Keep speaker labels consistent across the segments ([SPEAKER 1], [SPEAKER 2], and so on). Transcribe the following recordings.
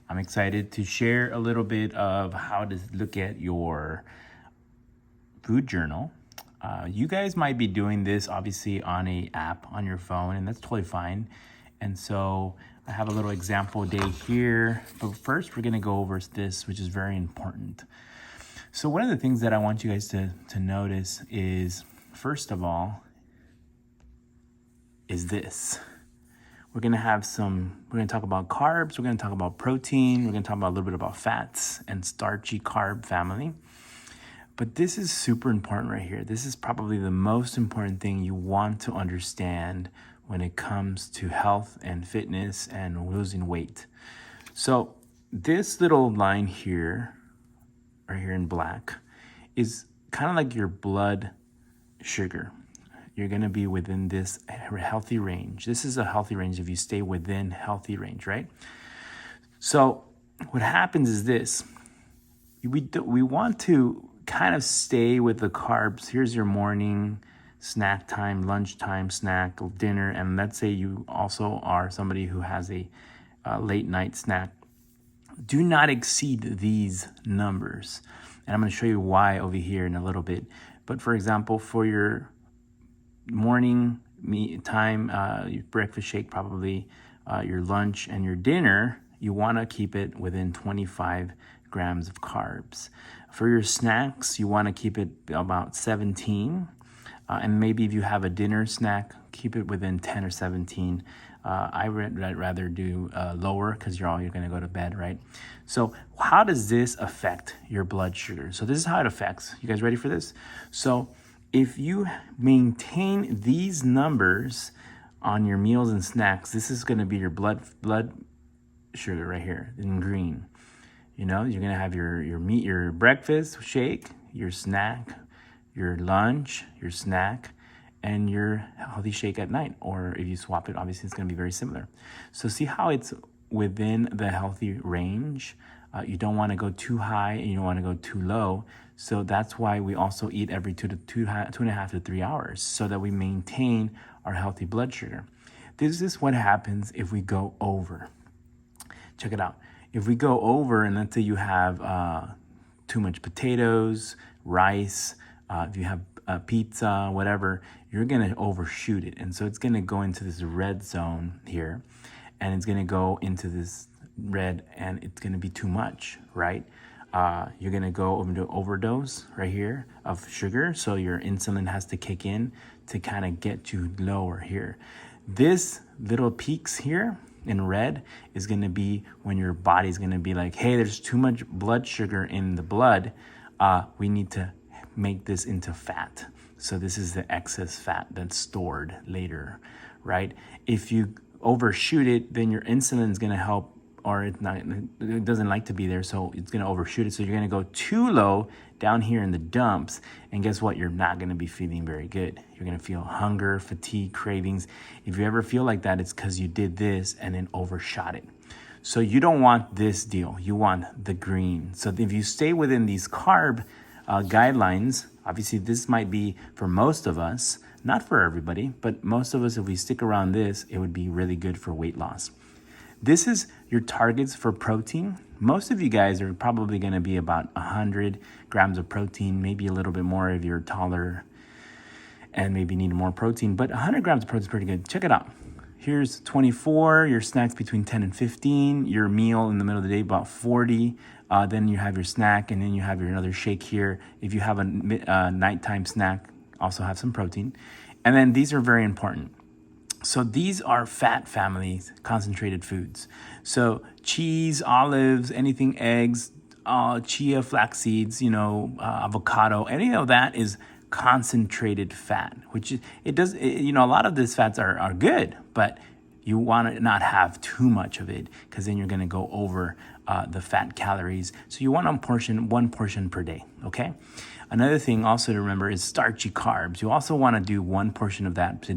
[SPEAKER 1] I'm excited to share a little bit of how to look at your food journal. You guys might be doing this obviously on a app on your phone, and that's totally fine. And so I have a little example day here, but first we're gonna go over this, which is very important. So one of the things that I want you guys to notice is, first of all, is this. We're gonna talk about carbs, we're gonna talk about protein, we're gonna talk about a little bit about fats and starchy carb family. But this is super important right here. This is probably the most important thing you want to understand when it comes to health and fitness and losing weight. So this little line here, right here in black, is kind of like your blood sugar. You're gonna be within this healthy range. This is a healthy range if you stay within healthy range, right? So what happens is this. We want to kind of stay with the carbs. Here's your morning snack time, lunchtime snack, dinner, and let's say you also are somebody who has a late night snack. Do not exceed these numbers. And I'm going to show you why over here in a little bit. But for example, for your morning time, your breakfast shake, probably your lunch and your dinner, you want to keep it within 25 grams of carbs. For your snacks, you want to keep it about 17. And maybe if you have a dinner snack, keep it within 10 or 17. I'd rather do lower because you're going to go to bed, right? So how does this affect your blood sugar? So this is how it affects. You guys ready for this? So if you maintain these numbers on your meals and snacks, this is going to be your blood sugar right here in green. You know, you're gonna have your breakfast shake, your snack, your lunch, your snack, and your healthy shake at night. Or if you swap it, obviously it's gonna be very similar. So see how it's within the healthy range. You don't want to go too high and you don't want to go too low. So that's why we also eat every 2.5 to 3 hours, so that we maintain our healthy blood sugar. This is what happens if we go over. Check it out. If we go over, and let's say you have too much potatoes, rice, if you have pizza, whatever, you're gonna overshoot it. And so it's gonna go into this red zone here, and it's gonna go into this red, and it's gonna be too much, right? You're gonna go into overdose right here of sugar, so your insulin has to kick in to kind of get you lower here. This little peaks here in red is going to be when your body's going to be like, hey, there's too much blood sugar in the blood. We need to make this into fat. So this is the excess fat that's stored later, right? If you overshoot it, then your insulin is going to help, or it doesn't like to be there, so it's going to overshoot it. So you're going to go too low down here in the dumps, and guess what? You're not going to be feeling very good. You're going to feel hunger, fatigue, cravings. If you ever feel like that, it's because you did this and then overshot it. So you don't want this deal. You want the green. So if you stay within these carb guidelines, obviously this might be for most of us, not for everybody, but most of us, if we stick around this, it would be really good for weight loss. This is your targets for protein. Most of you guys are probably going to be about 100 grams of protein, maybe a little bit more if you're taller and maybe need more protein, but 100 grams of protein is pretty good. Check it out. Here's 24, your snacks between 10 and 15, your meal in the middle of the day about 40, then you have your snack, and then you have your another shake here. If you have a nighttime snack, also have some protein. And then these are very important. So these are fat families, concentrated foods. So cheese, olives, anything, eggs, chia, flax seeds, avocado, any of that is concentrated fat, which a lot of these fats are good, but you want to not have too much of it, because then you're going to go over the fat calories. So you want one portion per day. okay? Another thing also to remember is starchy carbs. You also want to do 1 portion of that per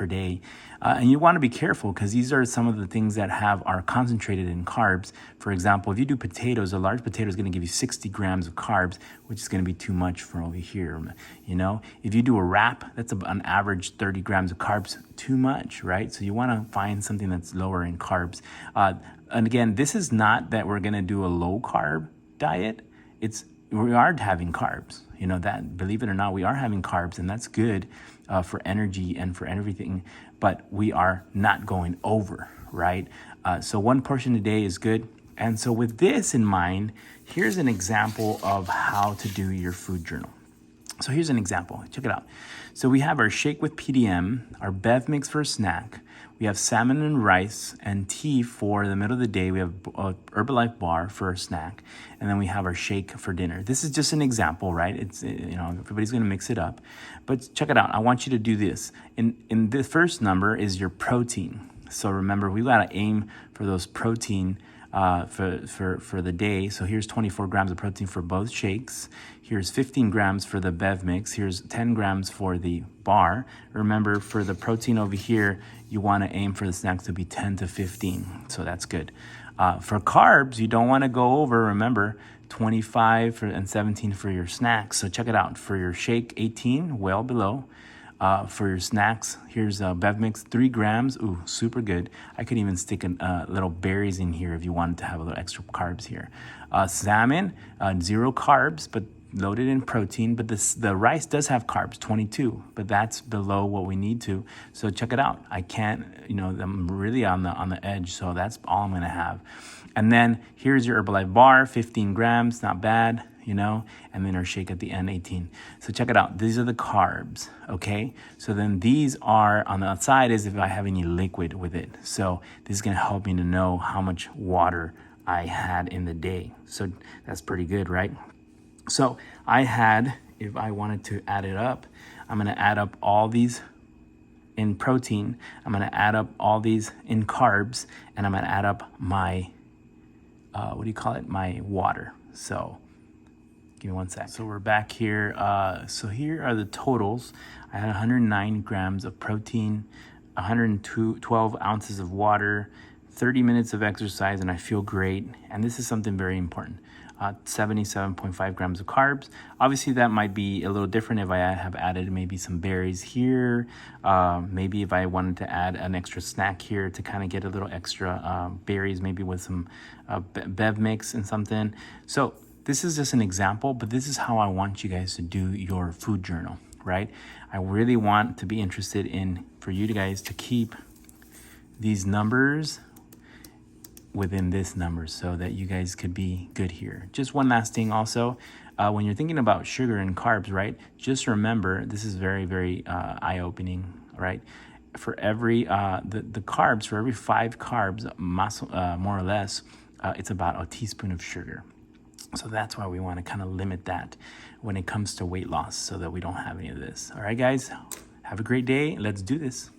[SPEAKER 1] day. And you want to be careful because these are some of the things that are concentrated in carbs. For example, if you do potatoes, a large potato is going to give you 60 grams of carbs, which is going to be too much for over here. You know, if you do a wrap, that's an average 30 grams of carbs, too much, right? So you want to find something that's lower in carbs. And again, this is not that we're going to do a low carb diet. We are having carbs, you know, that, believe it or not, we are having carbs, and that's good for energy and for everything, but we are not going over, right? So 1 portion a day is good. And so with this in mind, here's an example of how to do your food journal. So here's an example. Check it out. So we have our shake with PDM, our Bev mix for a snack. We have salmon and rice and tea for the middle of the day. We have Herbalife bar for a snack. And then we have our shake for dinner. This is just an example, right? It's, you know, everybody's going to mix it up. But check it out. I want you to do this. In the first number is your protein. So remember, we got to aim for those protein for the day. So here's 24 grams of protein for both shakes. Here's 15 grams for the Bev mix. Here's 10 grams for the bar. Remember, for the protein over here, you want to aim for the snacks to be 10 to 15. So that's good. For carbs, you don't want to go over, remember, 25 and 17 for your snacks. So check it out. For your shake, 18, well below. For your snacks, here's a Bev mix, 3 grams. Ooh, super good. I could even stick little berries in here if you wanted to have a little extra carbs here. Salmon, 0 carbs, but loaded in protein. But the rice does have carbs, 22, but that's below what we need to. So check it out. I can't, you know, I'm really on the edge, so that's all I'm gonna have. And then here's your Herbalife bar, 15 grams, not bad, you know, and then our shake at the end, 18. So check it out. These are the carbs, okay? So then these are, on the outside is if I have any liquid with it. So this is gonna help me to know how much water I had in the day. So that's pretty good, right? So I had, if I wanted to add it up, I'm gonna add up all these in protein, I'm gonna add up all these in carbs, and I'm gonna add up my, my water. So give me 1 sec. So we're back here. So here are the totals. I had 109 grams of protein, 112 ounces of water, 30 minutes of exercise, and I feel great. And this is something very important. 77.5 grams of carbs. Obviously, that might be a little different if I have added maybe some berries here. Maybe if I wanted to add an extra snack here to kind of get a little extra berries, maybe with some Bev mix and something. So this is just an example, but this is how I want you guys to do your food journal, right? I really want to be interested in, for you guys to keep these numbers within this number so that you guys could be good here. Just one last thing also, when you're thinking about sugar and carbs, right? Just remember, this is very, very eye-opening, right? For every, the carbs, for every 5 carbs, more or less, it's about a teaspoon of sugar. So that's why we want to kind of limit that when it comes to weight loss so that we don't have any of this. All right, guys, have a great day. Let's do this.